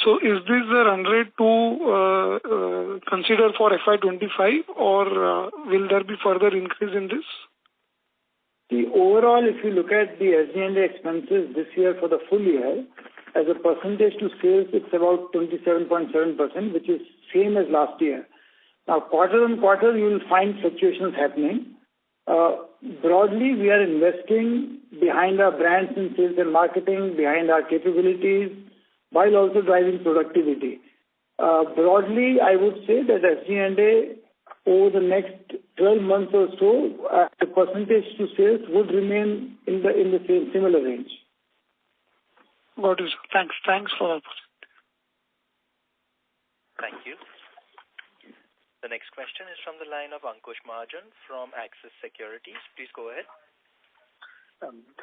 So is this the run rate to consider for FY25, or will there be further increase in this? The overall, if you look at the SG&A expenses this year for the full year, as a percentage to sales, it's about 27.7%, which is same as last year. Now, quarter on quarter, you will find fluctuations happening. Broadly, we are investing behind our brands in sales and marketing, behind our capabilities, while also driving productivity. Broadly, I would say that SG&A over the next 12 months or so, the percentage to sales would remain in the same similar range. Got it. Thanks for that. Thank you. The next question is from the line of Ankush Mahajan from Axis Securities. Please go ahead.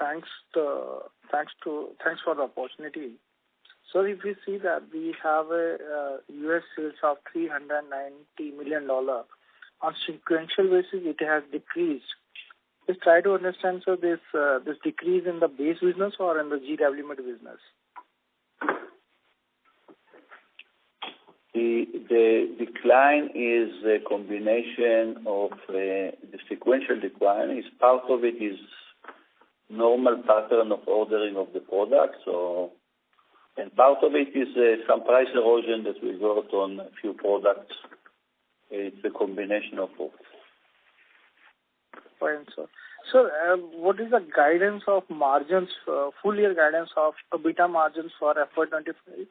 Thanks for the opportunity. So if we see that we have a US sales of $390 million, on sequential basis it has decreased. Just try to understand, so this decrease in the base business or in the GWM business? The decline is a combination of the sequential decline. Is part of it is normal pattern of ordering of the product. So, and part of it is some price erosion that we got on a few products. It's a combination of both. Fine, sir. So, what is the guidance of margins, full year guidance of EBITDA margins for FY25?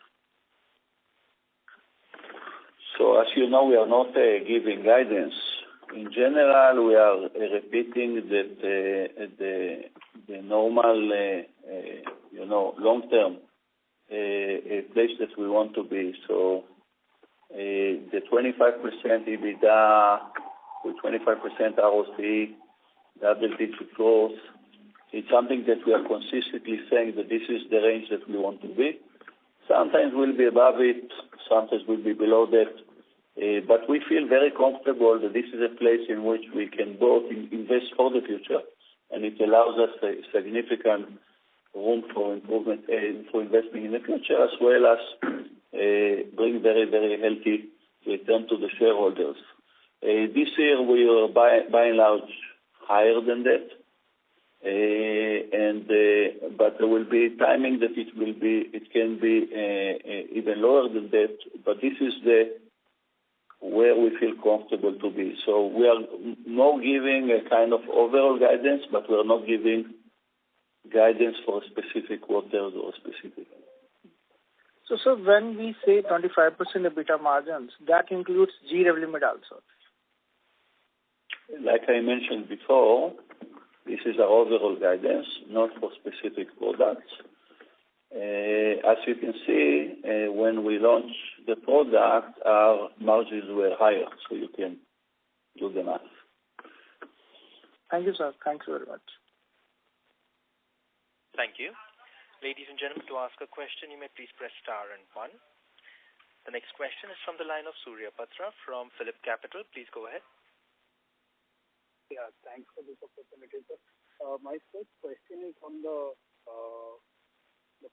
So, as you know, we are not giving guidance. In general, we are repeating that the normal, long-term place that we want to be. So, the 25% EBITDA with 25% ROC, double-digit growth, it's something that we are consistently saying that this is the range that we want to be. Sometimes we'll be above it, sometimes we'll be below that. But we feel very comfortable that this is a place in which we can both invest for the future, and it allows us a significant room for improvement, for investing in the future, as well as bring very, very healthy return to the shareholders. This year we are by and large higher than that, but there will be timing that it can be even lower than that. But this is the where we feel comfortable to be. So we are more giving a kind of overall guidance, but we are not giving guidance for specific quarters or specific. So when we say 25% EBITDA margins, that includes Revlimid also. Like I mentioned before, this is our overall guidance, not for specific products. As you can see, when we launched the product, our margins were higher, so you can do the math. Thank you, sir. Thank you very much. Thank you. Ladies and gentlemen, to ask a question, you may please press star and 1. The next question is from the line of Surya Patra from Phillip Capital. Please go ahead. Yeah, thanks for this opportunity, sir. My first question is on the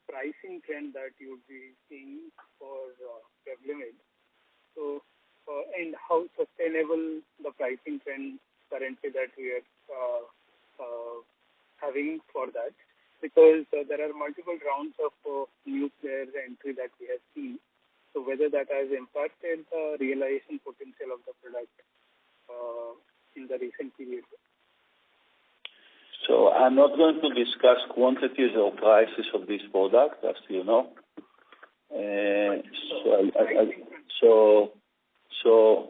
pricing trend that you would be seeing for Revlimid. So, and how sustainable the pricing trend currently that we are having for that? Because there are multiple rounds of new players entry that we have seen. So whether that has impacted the realization potential of the product in the recent period. So I'm not going to discuss quantities or prices of this product, as you know.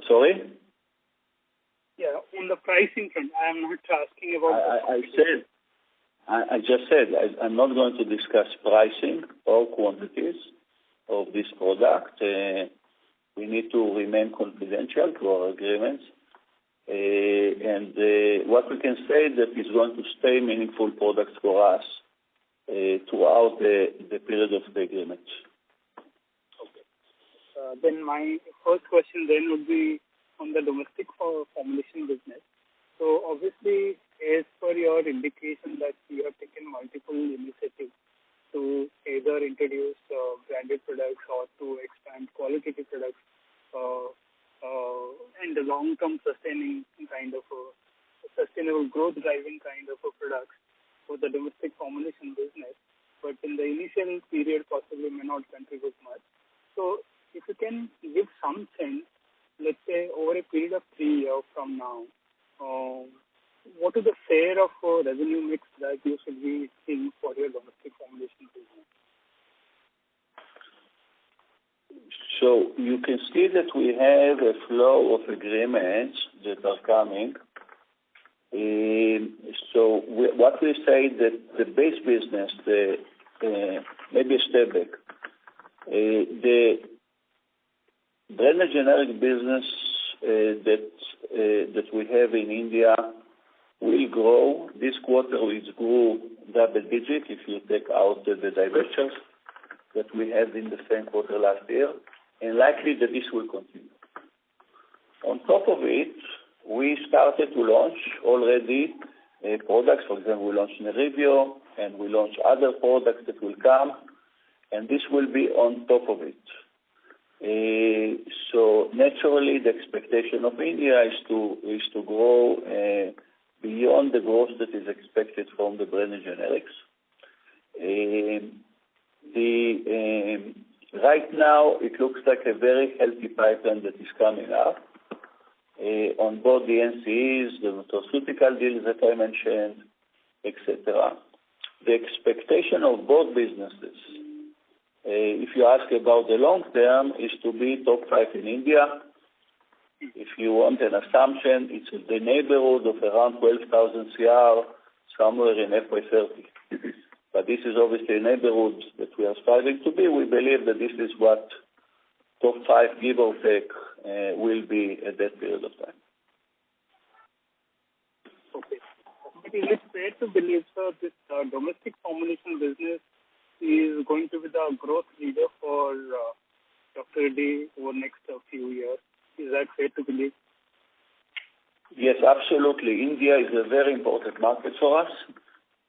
Sorry? Yeah, on the pricing front, I am not asking about. I just said I'm not going to discuss pricing or quantities of this product. We need to remain confidential to our agreements. And what we can say is that it's going to stay meaningful products for us throughout the period of the agreement. Okay. Then my first question then would be on the domestic formulation business. So obviously, as per your indication that you have taken multiple initiatives to either introduce branded products or to expand qualitative products and the long-term sustaining kind of sustainable growth driving kind of products for the domestic formulation business, but in the initial period possibly may not contribute much. So if you can give some sense, let's say over a period of 3 years from now, what is the share of revenue mix that you should be seeing for your domestic formulation business? So you can see that we have a flow of agreements that are coming. So what we say that the base business, maybe a step back, the branded generic business that we have in India will grow. This quarter it grew double digit if you take out the divestitures that we had in the same quarter last year, and likely that this will continue. On top of it, we started to launch already products. For example, we launched Nerivio, and we launched other products that will come, and this will be on top of it. So naturally, the expectation of India is to grow beyond the growth that is expected from the branded generics. Right now, it looks like a very healthy pipeline that is coming up on both the NCEs, the nutraceutical deals that I mentioned, etc. The expectation of both businesses, if you ask about the long term, is to be top 5 in India. If you want an assumption, it's in the neighborhood of around 12,000 CR, somewhere in FY30. But this is obviously a neighborhood that we are striving to be. We believe that this is what top 5, give or take, will be at that period of time. Okay. But is it fair to believe, sir, this domestic formulation business is going to be the growth leader for Dr. Reddy over the next few years? Is that fair to believe? Yes, absolutely. India is a very important market for us,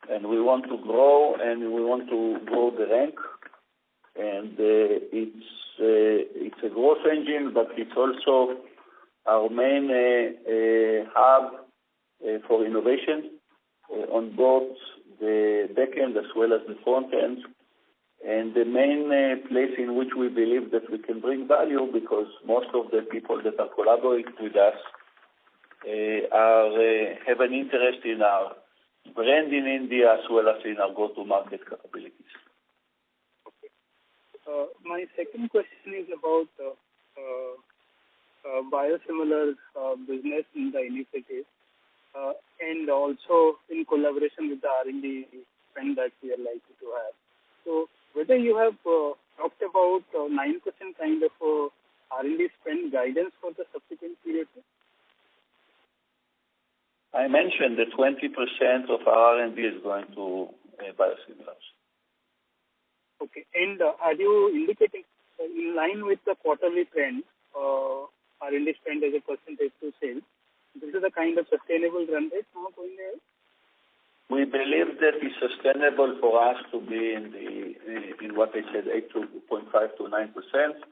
and we want to grow, and we want to grow the rank. And it's a growth engine, but it's also our main hub for innovation on both the back end as well as the front end. and the main place in which we believe that we can bring value, because most of the people that are collaborating with us have an interest in our brand in India as well as in our go-to-market capabilities. Okay. My second question is about biosimilar business in the initiative and also in collaboration with the R&D spend that we are likely to have. So whether you have talked about 9% kind of R&D spend guidance for the subsequent period? I mentioned that 20% of our R&D is going to biosimilars. Okay. And are you indicating in line with the quarterly trend, R&D spend as a percentage to sales, this is a kind of sustainable run rate now going ahead? We believe that it's sustainable for us to be in what I said, 8.5 to 9%,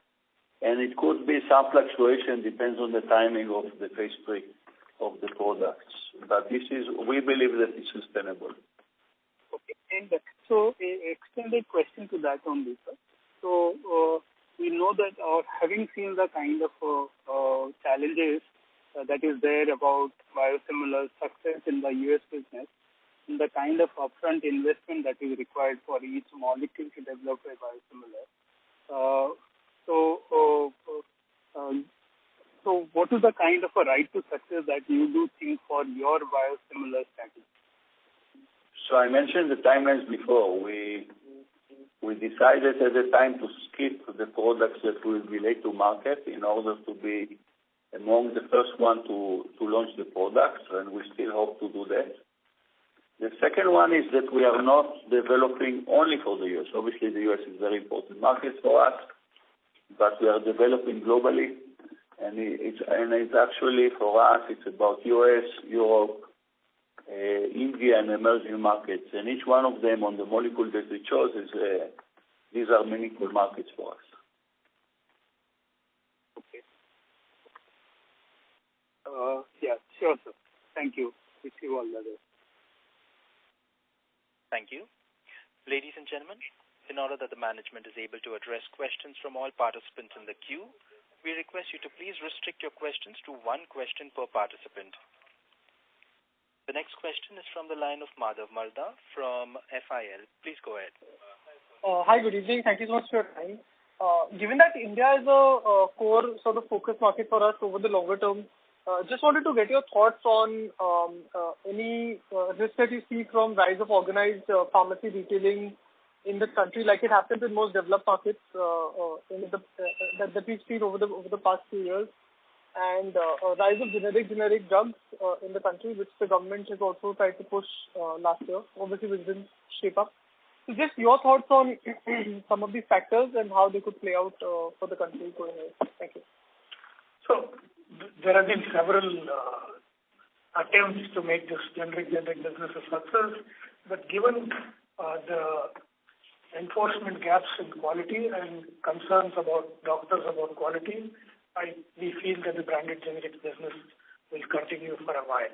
and it could be some fluctuation, depends on the timing of the phase 3 of the products. But we believe that it's sustainable. Okay, and so an extended question to that on this. So we know that having seen the kind of challenges that is there about biosimilar success in the US business, and the kind of upfront investment that is required for each molecule to develop a biosimilar. So what is the kind of a right to success that you do think for your biosimilar strategy? So I mentioned the timelines before. We decided at the time to skip the products that will be late to market in order to be among the first one to launch the products, and we still hope to do that. The second one is that we are not developing only for the US. Obviously, the US is a very important market for us, but we are developing globally, and it's actually for us, it's about US, Europe, India, and emerging markets. And each one of them on the molecule that we chose these are meaningful markets for us. Okay. Yeah, sure, sir. Thank you. Wish you all the best. Thank you. Ladies and gentlemen, in order that the management is able to address questions from all participants in the queue, we request you to please restrict your questions to one question per participant. The next question is from the line of Madhav Marda from FIL. Please go ahead. Hi, good evening. Thank you so much for your time. Given that India is a core sort of focus market for us over the longer term, just wanted to get your thoughts on any risk that you see from rise of organized pharmacy retailing in the country, like it happens in most developed markets that we've seen over the past few years, and rise of generic drugs in the country, which the government has also tried to push last year, obviously which didn't shape up. So just your thoughts on some of these factors and how they could play out for the country going ahead. Thank you. So there have been several attempts to make this generic business a success, but given the enforcement gaps in quality and concerns about doctors about quality, we feel that the branded generic business will continue for a while.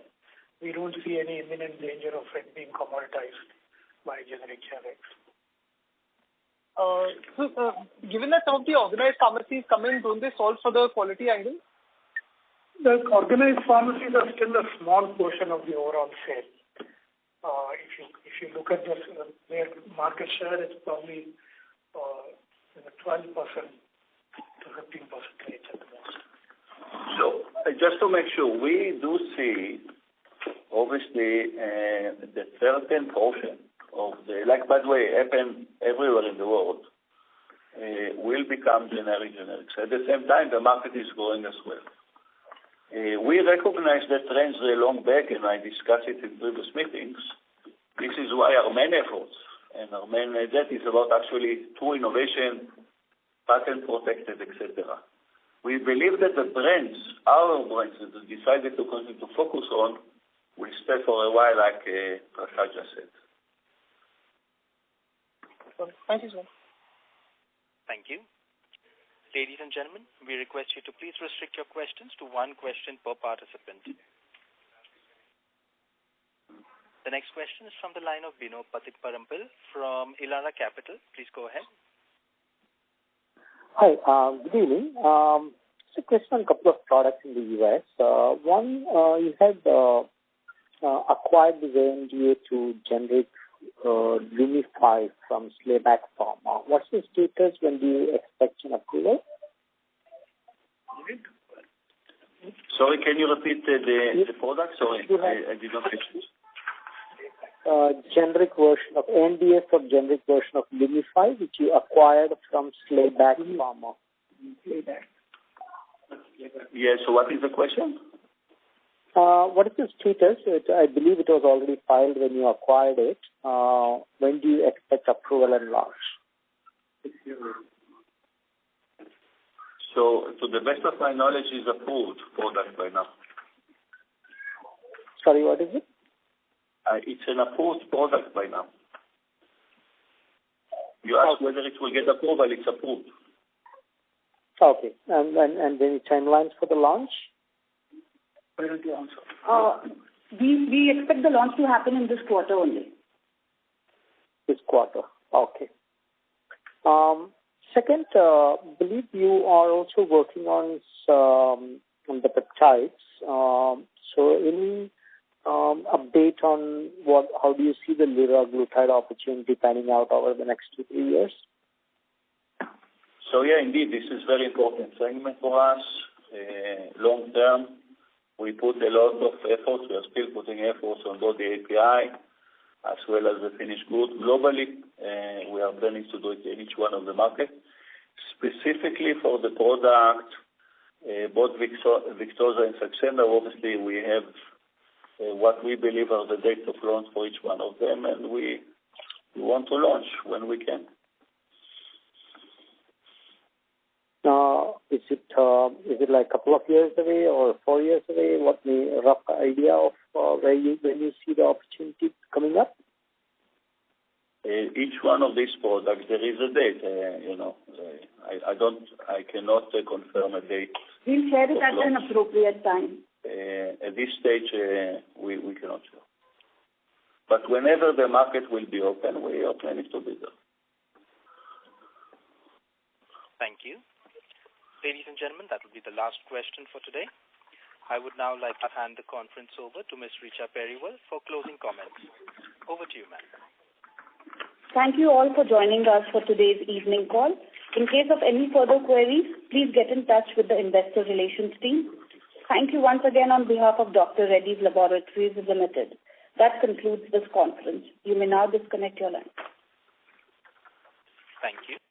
We don't see any imminent danger of it being commoditized by generics. Given that some of the organized pharmacies come in, don't they solve for the quality angle? The organized pharmacies are still a small portion of the overall sale. If you look at their market share, it's probably in the 12% to 15% range at the most. So just to make sure, we do see obviously the certain portion of by the way, happen everywhere in the world, will become generics. At the same time, the market is growing as well. We recognize that trends long back, and I discussed it in previous meetings. This is why our main efforts and our main that is about actually true innovation, patent protected, etc. We believe that the brands, our brands that we decided to continue to focus on, will stay for a while, like Prasad just said. Thank you, sir. Thank you. Ladies and gentlemen, we request you to please restrict your questions to one question per participant. The The next question is from the line of Bino Pathiparampil from Elara Capital. Please go ahead. Hi, good evening. It's a question on a couple of products in the U.S. One, you had acquired the ANDA to generate Lumify from Slayback Pharma. What's the status? When do you expect an approval? Sorry, can you repeat the product? Sorry, I did not catch it. Generic version of ANDA for generic version of Lumify, which you acquired from Slayback Pharma. Yeah, so what is the question? What is the status? I believe it was already filed when you acquired it. When do you expect approval and launch? So, to the best of my knowledge, is approved product by now. Sorry, what is it? It's an approved product by now. You ask whether it will get approval, it's approved. Okay. And any timelines for the launch? Where is the answer? We expect the launch to happen in this quarter only. This quarter. Okay. Second, believe you are also working on the peptides. So any update on how do you see the liraglutide opportunity panning out over the next 2-3 years? So yeah, indeed, this is very important segment for us. Long term, we put a lot of efforts. We are still putting efforts on both the API as well as the finished goods globally. We are planning to do it in each one of the markets. Specifically for the product, both Victoza and Saxenda, obviously we have what we believe are the dates of launch for each one of them, and we want to launch when we can. Is it like a couple of years away or 4 years away? What the rough idea of when you see the opportunity coming up? Each one of these products, there is a date. I cannot confirm a date. We'll share it at an appropriate time. At this stage, we cannot share. But whenever the market will be open, we are planning to be there. Thank you. Ladies and gentlemen, that will be the last question for today. I would now like to hand the conference over to Ms. Richa Periwal for closing comments. Over to you, ma'am. Thank you all for joining us for today's evening call. In case of any further queries, please get in touch with the Investor Relations team. Thank you once again on behalf of Dr. Reddys Laboratories Limited. That concludes this conference. You may now disconnect your line. Thank you.